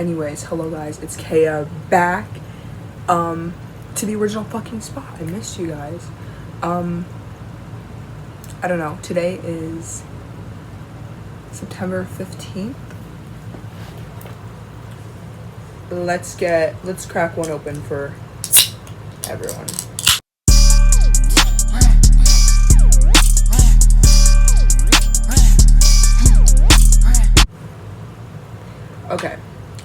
Anyways, hello guys, it's Keya back to the original fucking spot. I missed you guys. I don't know. Today is September 15th. Let's crack one open for everyone. Okay,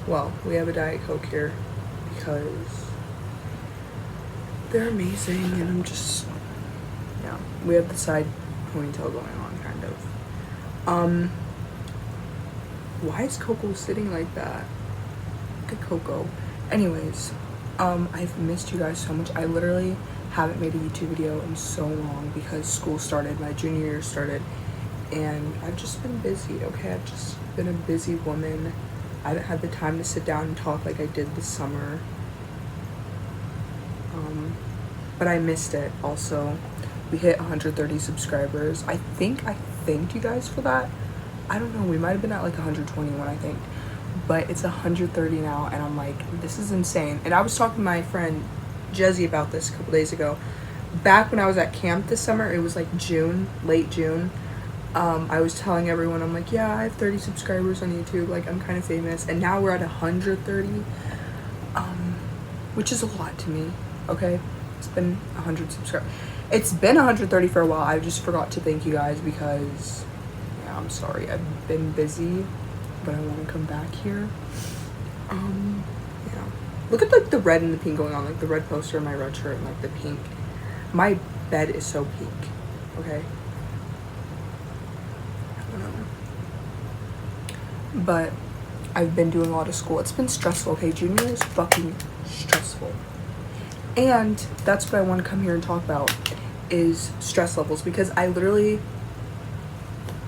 well, we have a Diet Coke here because they're amazing, and I'm just, yeah, we have the side ponytail going on, kind of. Why is Coco sitting like that? Look at Coco. Anyways, I've missed you guys so much. I literally haven't made a YouTube video in so long because school started, my junior year started, and I've just been busy, okay? I've just been a busy woman. I haven't had the time to sit down and talk like I did this summer. But I missed it. Also, we hit 130 subscribers. I thanked you guys for that. I don't know, we might have been at like 121, I think. But it's 130 now, and I'm like, this is insane. And I was talking to my friend Jezzy about this a couple days ago. Back when I was at camp this summer, it was like June, late June. I was telling everyone, I'm like, yeah, I have 30 subscribers on YouTube, like, I'm kind of famous, and now we're at 130, which is a lot to me, okay? It's been 100 subscribers. It's been 130 for a while. I just forgot to thank you guys because, yeah, I'm sorry, I've been busy, but I want to come back here. Yeah. Look at, like, the red and the pink going on, like, the red poster in my red shirt and, like, the pink. My bed is so pink, okay? But I've been doing a lot of school. It's been stressful, okay? Junior is fucking stressful. And that's what I want to come here and talk about is stress levels, because I literally,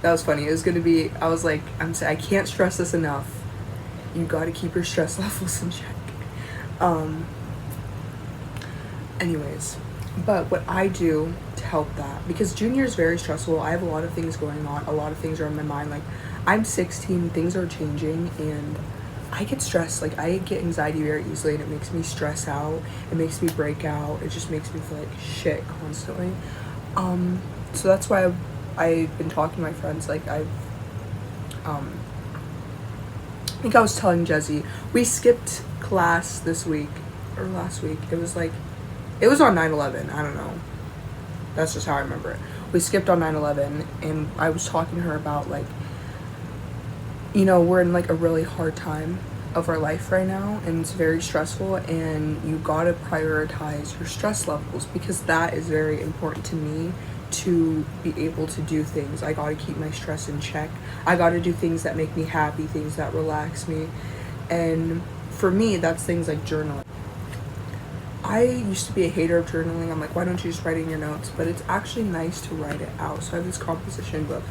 that was funny. It was going to be, I was like, I can't stress this enough. You got to keep your stress levels in check. Anyways, but what I do to help that, because junior is very stressful. I have a lot of things going on. A lot of things are in my mind. Like, I'm 16, things are changing, and I get stressed. Like, I get anxiety very easily, and it makes me stress out. It makes me break out. It just makes me feel like shit constantly. So that's why I've been talking to my friends. Like, I think I was telling Jezzy, we skipped class this week, or last week. It was on 9/11, I don't know. That's just how I remember it. We skipped on 9/11, and I was talking to her about, like, you know, we're in like a really hard time of our life right now, and it's very stressful, and you gotta prioritize your stress levels, because that is very important to me to be able to do things. I gotta keep my stress in check. I gotta do things that make me happy, things that relax me. And for me, that's things like journaling. I used to be a hater of journaling. I'm like, why don't you just write in your notes? But it's actually nice to write it out. So I have this composition book.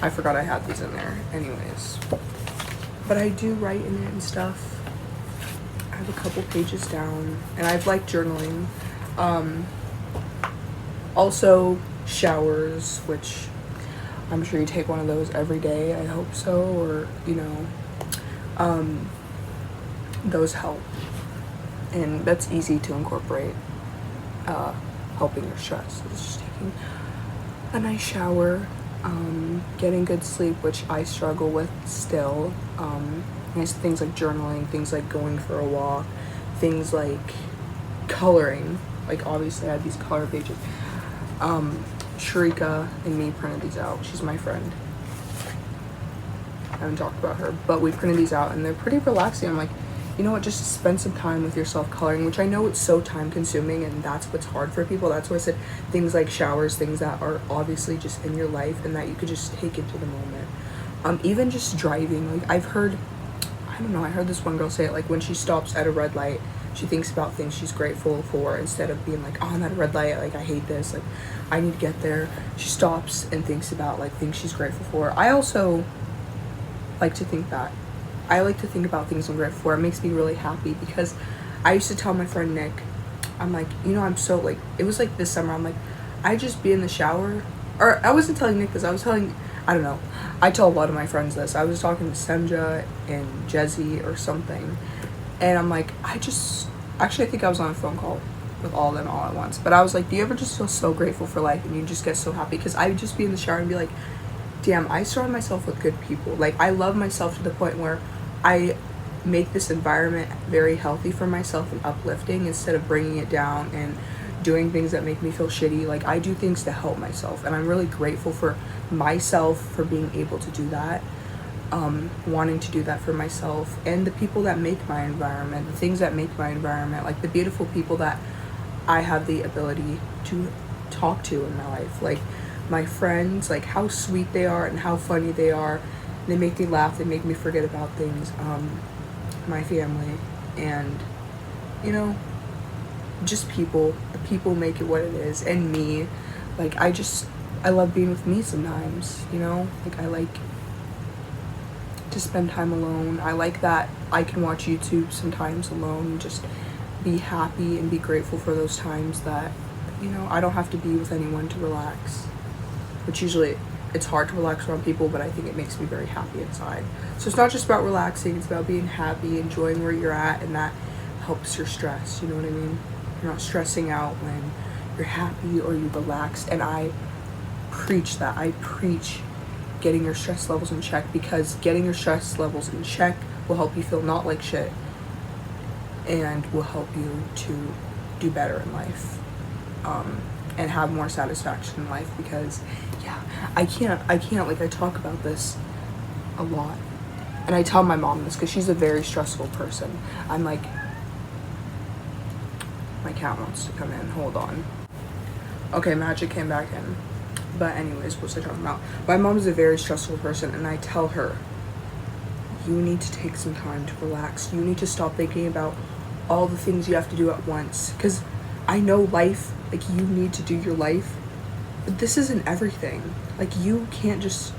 I forgot I had these in there. Anyways. But I do write in it and stuff. I have a couple pages down. And I've liked journaling. Also, showers, which I'm sure you take one of those every day. I hope so. Or, you know, those help. And that's easy to incorporate. Helping your stress. It's just taking a nice shower. Getting good sleep, which I struggle with still. Nice things like journaling, things like going for a walk, things like coloring. Like, obviously I have these color pages. Sharika and me printed these out. She's my friend. I haven't talked about her, but we printed these out, and they're pretty relaxing. I'm like, you know what, just spend some time with yourself coloring, which I know it's so time consuming, and that's what's hard for people. That's why I said things like showers, things that are obviously just in your life and that you could just take into the moment. Even just driving, like, I heard this one girl say it, like, when she stops at a red light, she thinks about things she's grateful for, instead of being like, oh, I'm at a red light, like, I hate this, like, I need to get there. She stops and thinks about, like, things she's grateful for. I also like to think that. I like to think about things I'm grateful for. It makes me really happy, because I used to tell my friend Nick, I'm like, you know, I'm so, like, it was like this summer, I'm like, I just be in the shower, or I wasn't telling Nick this, I I don't know. I tell a lot of my friends this. I was talking to Senja and Jezzy or something, and I'm like, actually, I think I was on a phone call with all of them all at once. But I was like, do you ever just feel so grateful for life and you just get so happy? Because I would just be in the shower and be like, damn, I surround myself with good people. Like, I love myself to the point where I make this environment very healthy for myself and uplifting instead of bringing it down and doing things that make me feel shitty. Like, I do things to help myself, and I'm really grateful for myself for being able to do that, wanting to do that for myself and the people that make my environment, the things that make my environment, like the beautiful people that I have the ability to talk to in my life, like my friends, like how sweet they are and how funny they are. They make me laugh, they make me forget about things. My family, and you know, just people make it what it is. And me, like, I love being with me sometimes, you know, like I like to spend time alone. I like that I can watch YouTube sometimes alone and just be happy and be grateful for those times that, you know, I don't have to be with anyone to relax, which usually it's hard to relax around people, but I think it makes me very happy inside. So it's not just about relaxing, it's about being happy, enjoying where you're at, and that helps your stress, you know what I mean? You're not stressing out when you're happy or you relax, and I preach that. I preach getting your stress levels in check, because getting your stress levels in check will help you feel not like shit and will help you to do better in life, and have more satisfaction in life. Because yeah, I can't, like, I talk about this a lot, and I tell my mom this because she's a very stressful person. I'm like, my cat wants to come in, hold on. Okay, Magic came back in. But anyways, what was I talking about? My mom is a very stressful person, and I tell her, you need to take some time to relax. You need to stop thinking about all the things you have to do at once. Because I know life, like, you need to do your life, but this isn't everything. Like, you can't just,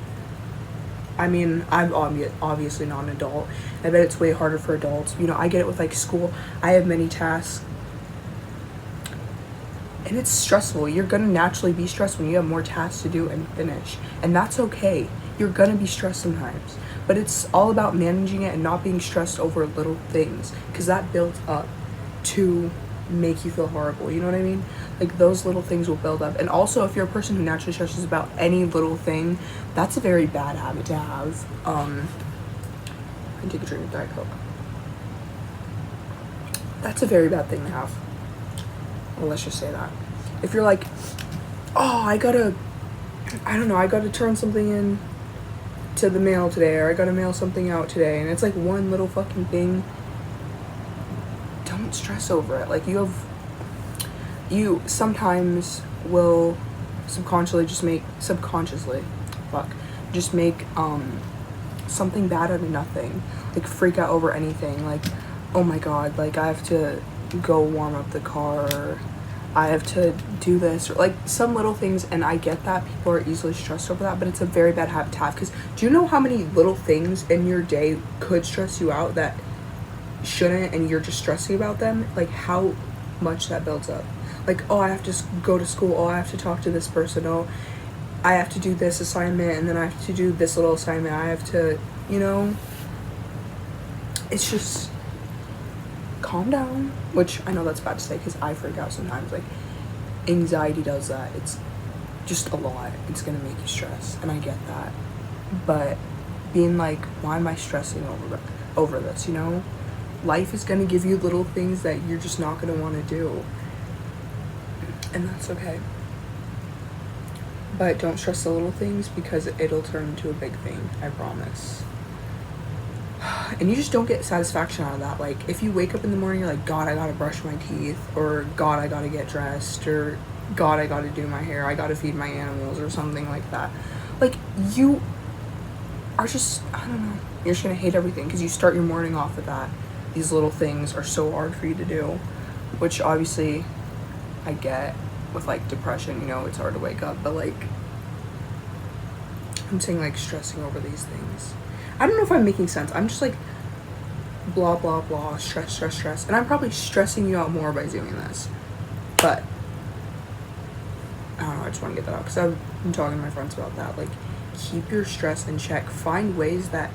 I mean, I'm obviously not an adult. I bet it's way harder for adults. You know, I get it with, like, school. I have many tasks, and it's stressful. You're gonna naturally be stressed when you have more tasks to do and finish. And that's okay. You're gonna be stressed sometimes. But it's all about managing it and not being stressed over little things, because that builds up to make you feel horrible. You know what I mean? Like, those little things will build up. And also, if you're a person who naturally stresses about any little thing, that's a very bad habit to have. I can take a drink of Diet Coke. That's a very bad thing to have. Well, let's just say that. If you're like, oh, I gotta turn something in to the mail today, or I gotta mail something out today, and it's like one little fucking thing, don't stress over it. Like, you sometimes will subconsciously just make something bad out of nothing. Like, freak out over anything. Like, oh my god, like, I have to go warm up the car, or I have to do this, or like some little things. And I get that people are easily stressed over that, but it's a very bad habit to have. Because do you know how many little things in your day could stress you out that shouldn't, and you're just stressing about them? Like, how much that builds up. Like, oh, I have to go to school, oh, I have to talk to this person, oh, I have to do this assignment, and then I have to do this little assignment, I have to, you know, it's just, calm down. Which I know that's bad to say, because I freak out sometimes. Like, anxiety does that. It's just a lot. It's gonna make you stress, and I get that. But being like, why am I stressing over this, you know? Life is gonna give you little things that you're just not gonna want to do, and that's okay. But don't stress the little things, because it'll turn into a big thing, I promise. And you just don't get satisfaction out of that. Like, if you wake up in the morning, you're like, God, I gotta brush my teeth, or God, I gotta get dressed, or God, I gotta do my hair, I gotta feed my animals, or something like that. Like, you are just, I don't know, you're just gonna hate everything, because you start your morning off with that. These little things are so hard for you to do, which obviously I get with, like, depression, you know, it's hard to wake up. But, like, I'm saying, like, stressing over these things, I don't know if I'm making sense. I'm just like, blah, blah, blah, stress. And I'm probably stressing you out more by doing this. But, I don't know, I just want to get that out, because I've been talking to my friends about that. Like, keep your stress in check. Find ways that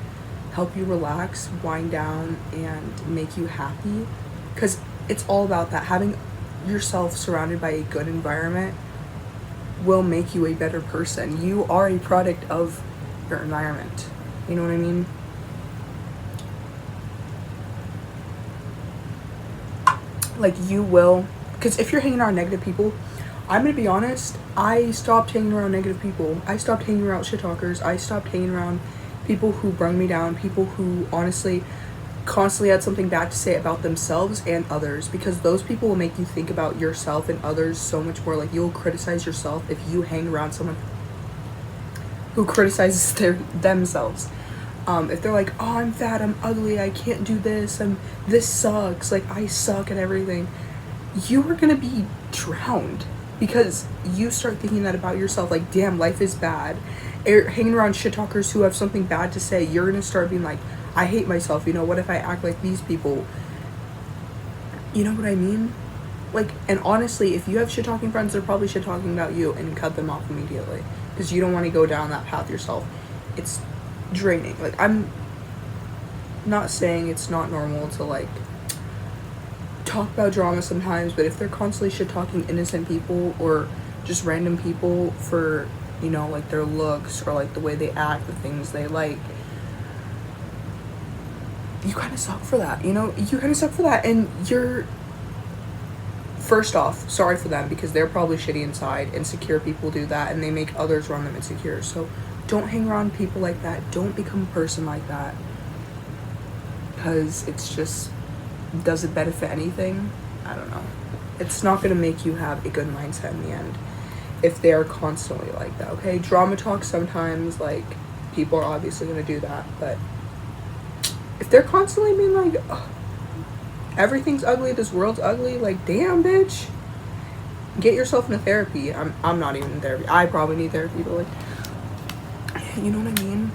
help you relax, wind down, and make you happy. Because it's all about that. Having yourself surrounded by a good environment will make you a better person. You are a product of your environment. You know what I mean? Like, you will, because if you're hanging around negative people, I'm gonna be honest, I stopped hanging around negative people. I stopped hanging around shit talkers. I stopped hanging around people who brung me down, people who honestly constantly had something bad to say about themselves and others, because those people will make you think about yourself and others so much more. Like, you'll criticize yourself if you hang around someone who criticizes themselves. If they're like, oh, I'm fat, I'm ugly, I can't do this, this sucks, like, I suck at everything, you are gonna be drowned, because you start thinking that about yourself. Like, damn, life is bad. Hanging around shit talkers who have something bad to say, you're gonna start being like, I hate myself, you know, what if I act like these people? You know what I mean? Like, and honestly, if you have shit talking friends, they're probably shit talking about you, and cut them off immediately, because you don't want to go down that path yourself. It's draining. Like, I'm not saying it's not normal to, like, talk about drama sometimes, but if they're constantly shit talking innocent people or just random people for, you know, like, their looks or like the way they act, the things they like, you kind of suck for that, you know? You kind of suck for that, and you're, first off, sorry for them, because they're probably shitty inside. Insecure people do that, and they make others run them insecure. So don't hang around people like that. Don't become a person like that, because it's just, does it benefit anything? I don't know. It's not going to make you have a good mindset in the end if they're constantly like that, okay? Drama talk sometimes, like, people are obviously going to do that, but if they're constantly being like, ugh, everything's ugly, this world's ugly, like, damn, bitch, get yourself into therapy. I'm not even in therapy. I probably need therapy, but, like, you know what I mean?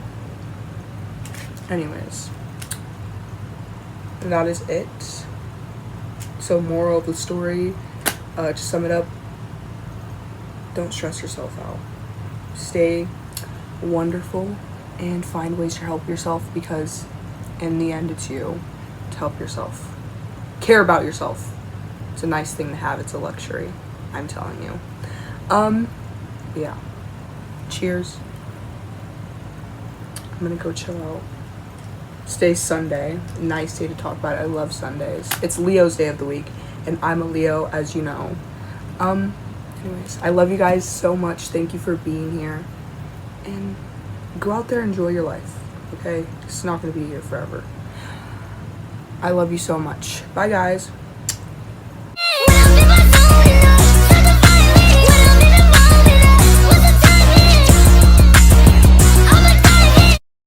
Anyways, that is it. So, moral of the story, to sum it up, don't stress yourself out. Stay wonderful and find ways to help yourself, because in the end, it's you to help yourself. Care about yourself. It's a nice thing to have. It's a luxury, I'm telling you. Yeah. Cheers. I'm gonna go chill out. Today's Sunday. Nice day to talk about it. I love Sundays. It's Leo's day of the week, and I'm a Leo, as you know. Anyways, I love you guys so much. Thank you for being here. And go out there and enjoy your life, okay? It's not gonna be here forever. I love you so much. Bye, guys.